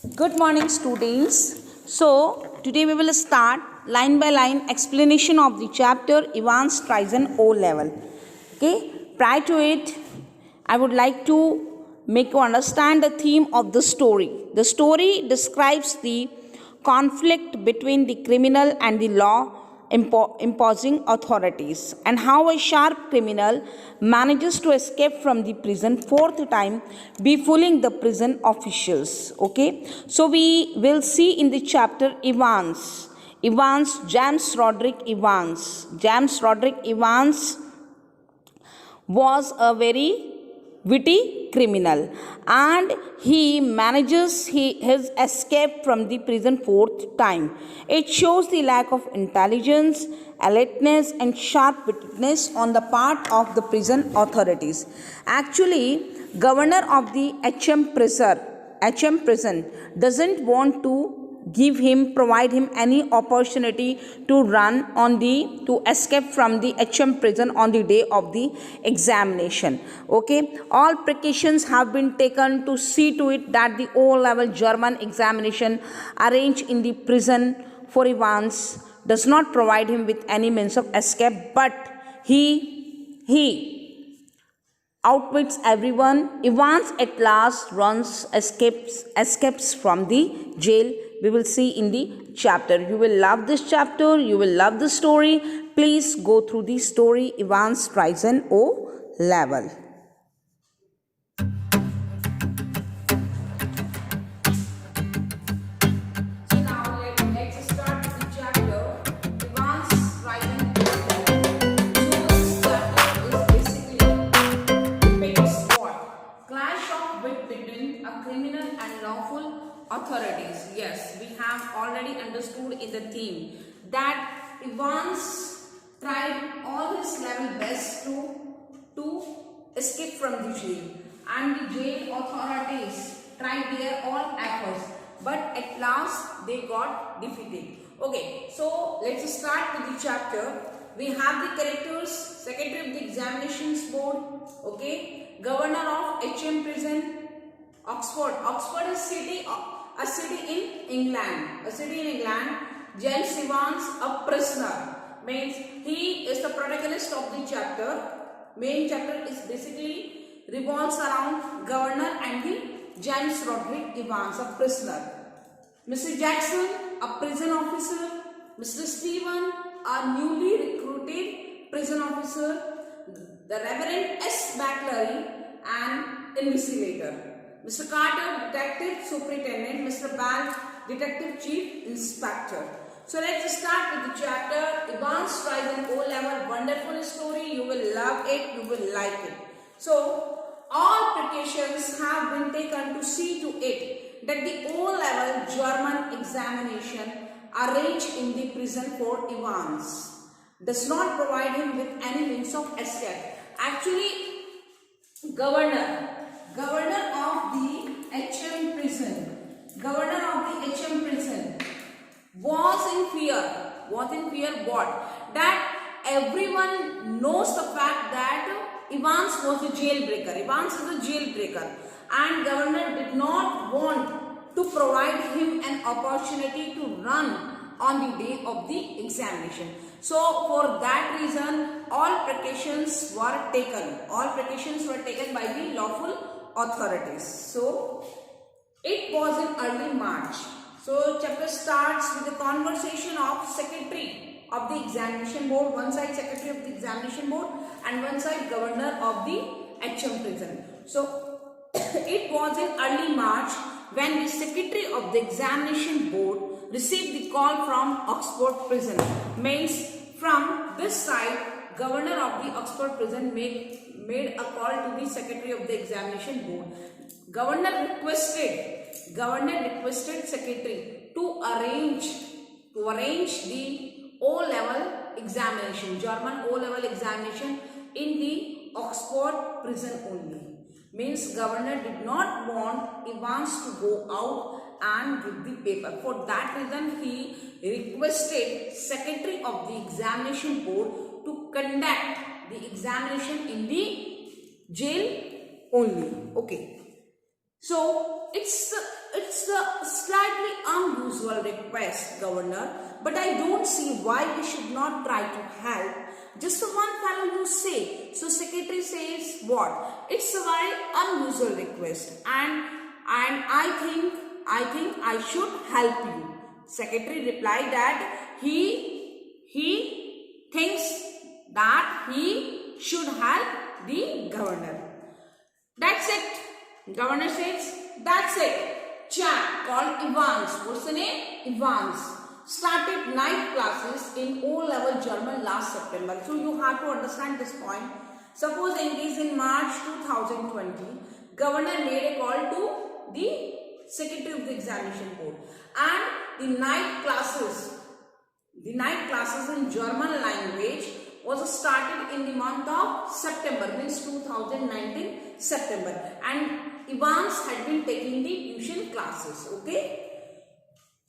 Good morning, students. So, today we will start line by line explanation of the chapter Ivan Streisand O level. Okay, prior to it, I would like to make you understand the theme of the story. The story describes the conflict between the criminal and the law imposing authorities, and how a sharp criminal manages to escape from the prison fourth time, befooling the prison officials. Okay, so we will see in the chapter James Roderick Evans was a very witty criminal, and he manages his escape from the prison fourth time. It shows the lack of intelligence, alertness, and sharp witness on the part of the prison authorities. Actually, governor of the HM prison doesn't want to provide him any opportunity to escape from the HM prison on the day of the examination. Okay, all precautions have been taken to see to it that the O level German examination arranged in the prison for Evans does not provide him with any means of escape, but he outwits everyone. Evans at last escapes from the jail. We will see in the chapter. You will love this chapter. You will love the story. Please go through the story Evans Streisand O level. So now let's start the chapter Evans Streisand O level. So this chapter is basically clash of wit between a criminal and lawful authorities. Yes, we have already understood in the theme that Evans tried all his level best to escape from the jail, and the jail authorities tried their all efforts, but at last they got defeated. Okay, so let's start with the chapter. We have the characters: Secretary of the Examinations Board, okay, Governor of HM Prison, Oxford. Oxford is a city in England. James Evans, a prisoner, means he is the protagonist of the chapter. Main chapter is basically revolves around Governor and the James Roderick Evans, a prisoner. Mr. Jackson, a prison officer. Mr. Stephen, a newly recruited prison officer. The Reverend S. McClary, an investigator. Mr. Carter, Detective Superintendent. Mr. Ball, Detective Chief Inspector. So let's start with the chapter Evans Streisand O level. Wonderful story. You will love it. You will like it. So all precautions have been taken to see to it that the O level German examination arranged in the prison for Evans does not provide him with any means of escape. Actually, governor of the HM prison was in fear. What? That everyone knows the fact that Evans was a jailbreaker, and governor did not want to provide him an opportunity to run on the day of the examination. So for that reason, all precautions were taken by the lawful authorities. So it was in early March. So chapter starts with the conversation of Secretary of the Examination Board. One side Secretary of the Examination Board and one side Governor of the HM prison. So it was in early March when the Secretary of the Examination Board received the call from Oxford prison. Means from this side, Governor of the Oxford prison made a call to the Secretary of the Examination Board. Governor requested Secretary to arrange the O-level examination, German O-level examination in the Oxford prison only. Means Governor did not want Evans to go out and give the paper. For that reason, he requested Secretary of the Examination Board to conduct the examination in the jail only. Okay. So it's it's a slightly unusual request, Governor, but I don't see why we should not try to help. Just for one fellow you say. So Secretary says what? It's a very unusual request, and I think I should help you. Secretary replied that he thinks that he should help the governor. That's it. Governor says, that's it. Chap called Evans. What's the name? Evans. Started night classes in O-level German last September. So you have to understand this point. Suppose in case in March 2020, governor made a call to the Secretary of the Examination Board, and the night classes in German language was started in the month of September, means 2019 September, and Evans had been taking the tuition classes. Okay,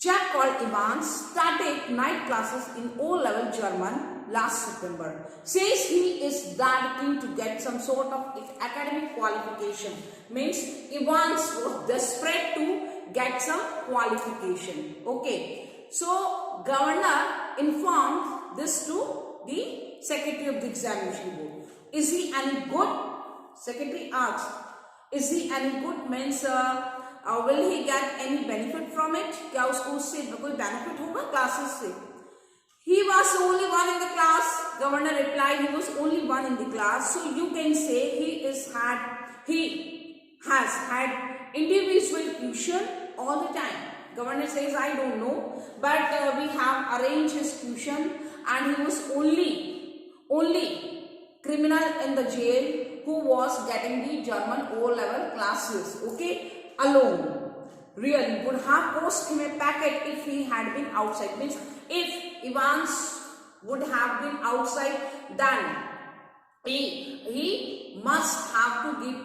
chap called Evans started night classes in O-level German last September. Says he is that keen to get some sort of academic qualification. Means Evans was desperate to get some qualification. Okay, so governor informed this to the Secretary of the Examination Board. Is he any good? Secretary asked. Is he any good? Means will he get any benefit from it? क्या उसको उससे कोई benefit होगा classes से? He was the only one in the class. Governor replied, he was only one in the class. So you can say he has had individual tuition all the time. Governor says, I don't know, but we have arranged his tuition, and he was only criminal in the jail who was getting the German O-level classes. Okay, alone. Really would have cost him a packet if he had been outside. Means if Evans would have been outside, then he must have to give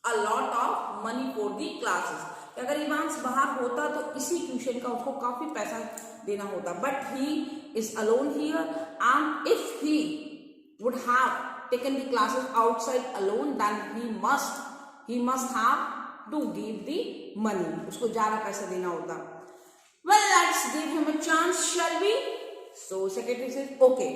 a lot of money for the classes. अगर Evans बाहर होता तो इसी tuition का उसको काफी पैसा देना होता. But he is alone here, and if he would have taken the classes outside alone, then he must have to give the money. उसको ज़्यादा पैसा देना होता. Well, let's give him a chance, shall we? So secretary says, okay,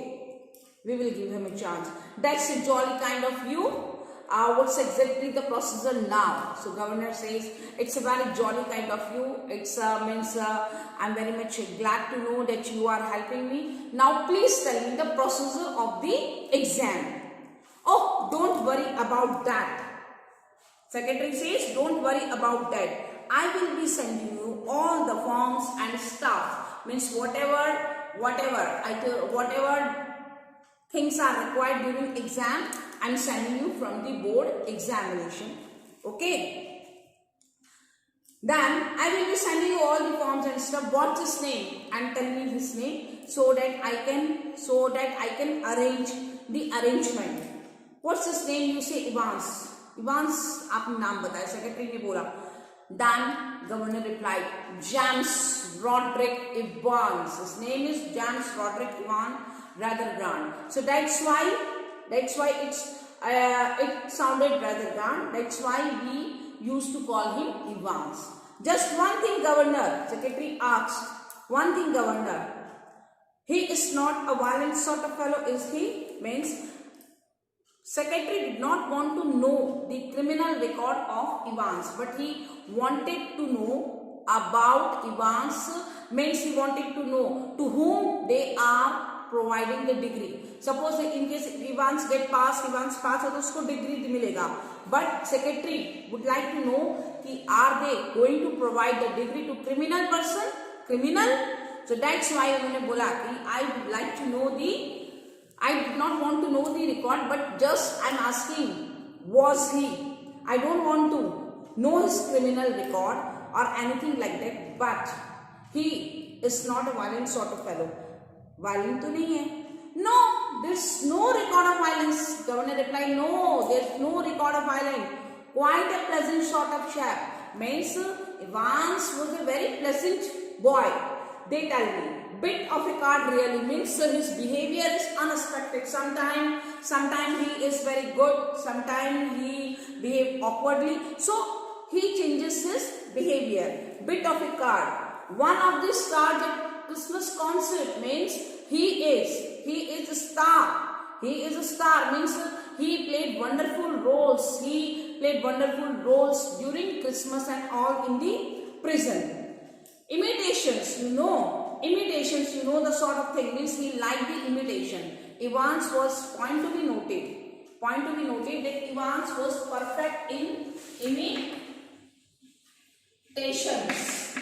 we will give him a chance. That's a jolly kind of you. What's exactly the procedure now? So governor says, it's a very jolly kind of you. It's means I'm very much glad to know that you are helping me. Now please tell me the procedure of the exam. Oh, don't worry about that. Secretary says, don't worry about that. I will be sending you all the forms and stuff. Means whatever things are required during exam, I am sending you from the board examination. Okay. Then I will be sending you all the forms and stuff. What's his name? And tell me his name so that I can arrange the arrangement. What's his name? You say Evans. Evans, आपने नाम बताया. Secretary ने बोला. Then governor replied, James Roderick Evans. His name is James Roderick Evans rather grand. So that's why it sounded rather grand. That's why we used to call him Evans. Just one thing, governor. Secretary asked. One thing, governor. He is not a violent sort of fellow, is he? Means secretary did not want to know the criminal record of Evans, but he wanted to know about Evans. Means he wanted to know to whom they are providing the degree. Suppose in case Evans pass हो तो उसको degree मिलेगा. But secretary would like to know कि are they going to provide the degree to criminal person? Criminal? So that's why उन्होंने बोला कि I would like to know I did not want to know the record, but just I am asking, was he? I don't want to know his criminal record or anything like that, but he is not a violent sort of fellow. Violent तो नहीं है. No, there's no record of violence. Governor replied, no, there's no record of violence. Quite a pleasant sort of chap. Means Evans was a very pleasant boy. They tell me. Bit of a card really. Means his behavior is unexpected. Sometimes he is very good. Sometimes he behave awkwardly. So he changes his behavior. Bit of a card. One of the stars at Christmas concert means he is a star. He is a star means he played wonderful roles. He played wonderful roles during Christmas and all in the prison. Imitations, you know the sort of thing means he liked the imitation. Evans was point to be noted that Evans was perfect in imitations.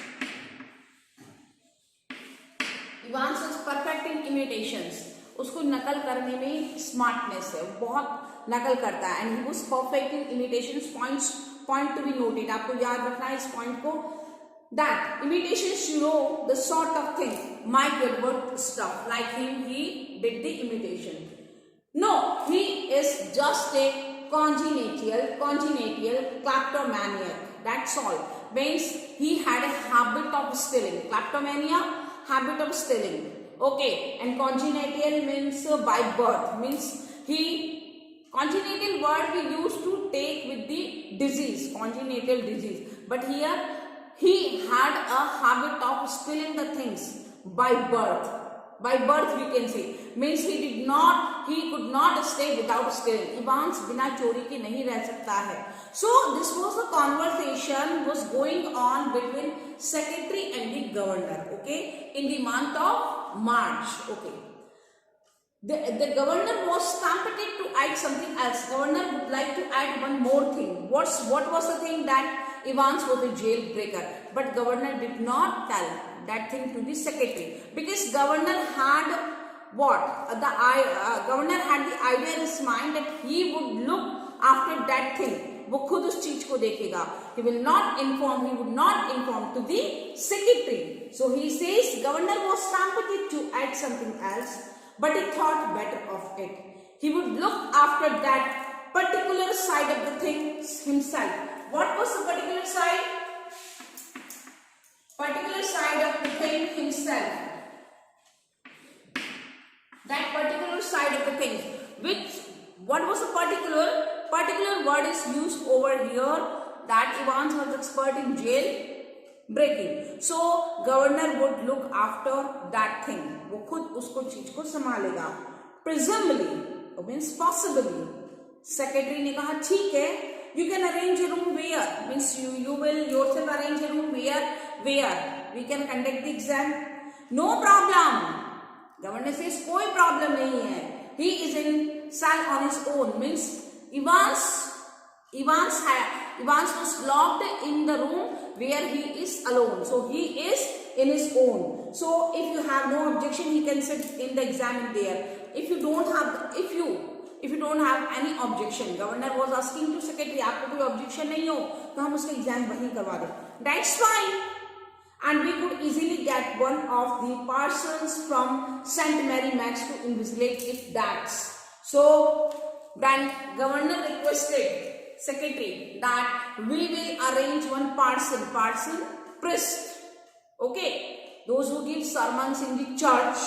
Evans was perfect in imitations. उसको नकल करने में smartness है, बहुत नकल करता है. And he was perfect in imitations. Point to be noted, आपको याद रखना है इस पॉइंट को. That imitations, you know the sort of thing Mike Edward stuff like him, he did the imitation. No, he is just a congenital kleptomaniac. That's all. Means he had a habit of stealing. Kleptomania, habit of stealing. Okay, and congenital means by birth. Means congenital word we used to take with the disease, congenital disease. But here he had a habit of stealing the things by birth. By birth we can say. Means he could not stay without stealing. Evans बिना चोरी के नहीं रह सकता है. So this was the conversation was going on between secretary and the governor. Okay, in the month of March. Okay, the governor was tempted to add something else. Governor would like to add one more thing. What was the thing? That Evans was a jailbreaker, but governor did not tell that thing to the secretary because governor had governor had the idea in his mind that he would look after that thing. वो खुद उस चीज को देखेगा. He would not inform to the secretary. So he says governor was tempted to add something else, but he thought better of it. He would look after that particular side of the thing himself. What was the particular side? Particular side of the thing himself. That particular side of the thing. What was the particular word is used over here, that Evans was expert in jail breaking. So governor would look after that thing. वो खुद उसको चीज को संभालेगा. Presumably means possibly. Secretary ने कहा ठीक है, you can arrange a room where, means you will yourself arrange a room where we can conduct the exam. No problem. Governor says कोई problem नहीं है. He is in cell on his own. Means Evans was locked in the room where he is alone. So he is in his own. So if you have no objection, he can sit in the exam in there. If you don't have any objection, governor was asking to secretary, आपको कोई objection नहीं हो तो हम उसका exam वहीं करवा दें. That's fine. And we could easily get one of the persons from St. Mary Max to invigilate if that's. So then governor requested secretary that we will arrange one person priest. Okay, those who give sermons in the church.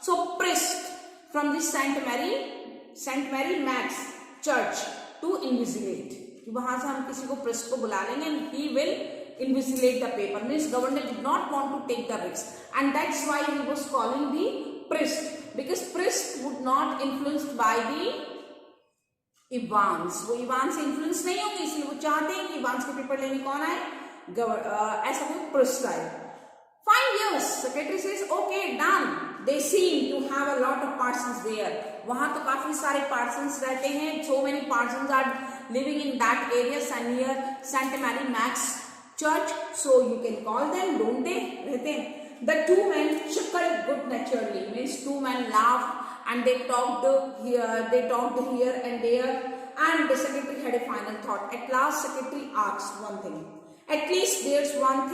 So priest from the St. Mary Max church to invigilate. वहां से हम किसी को priest को बुला लेंगे and he will invigilate the paper. Means governor did not want to take the risk, and that's why he was calling the priest, because priest would not influenced by the Evans. वो Evans से influence नहीं होंगे, इसलिए वो चाहते हैं कि Evans के पेपर लेने कौन आए, ऐसा कोई priest आए. Fine, yes. Secretary says okay, done. They seem to have a lot of parsons there. वहाँ तो काफी सारे parsons रहते हैं. So many parsons are living in that area near St. Mary Max church. So you can call them, don't they? रहते हैं. The two men chuckled good naturally. Means two men laughed and they talked here and there. And the secretary had a final thought. At last, secretary asked one thing. At least there's one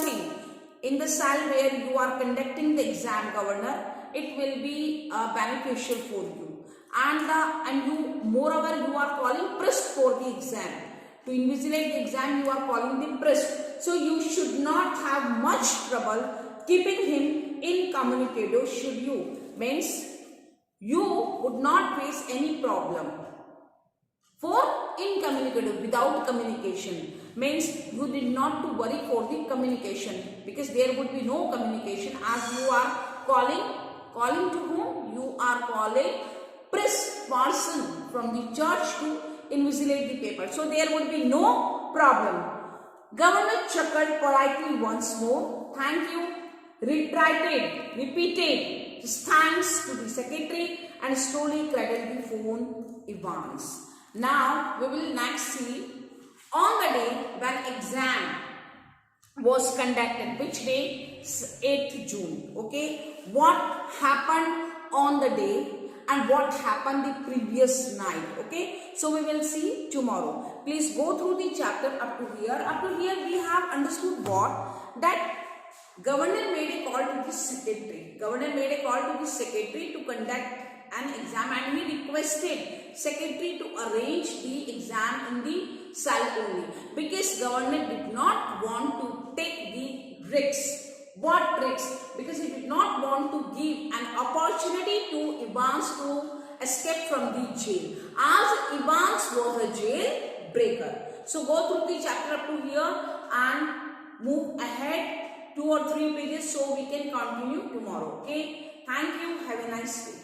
thing. In the cell where you are conducting the exam, governor, it will be beneficial for you. And you, moreover, you are calling priest for the exam. To invigilate the exam, you are calling the priest. So you should not have much trouble keeping him incommunicado, should you? Means you would not face any problem for incommunicado. communicative, without communication. Means you did not to worry for the communication, because there would be no communication, as you are calling to whom? You are calling press person from the church to invigilate the paper. So there would be no problem. Governor chuckled politely once more. Thank you. Repeated his thanks to the secretary and slowly cradled the phone Evans. Now we will next see on the day when exam was conducted. Which day? 8th June. Okay. What happened on the day and what happened the previous night? Okay. So we will see tomorrow. Please go through the chapter up to here. Up to here we have understood what? That governor made a call to the secretary. Governor made a call to the secretary to conduct an exam, and he requested secretary to arrange the exam in the cell only, because governor did not want to take the risks. What risks? Because he did not want to give an opportunity to Evans to escape from the jail, as Evans was a jail breaker. So go through the chapter up to here and move ahead 2 or 3 pages, so we can continue tomorrow. Okay. Thank you. Have a nice day.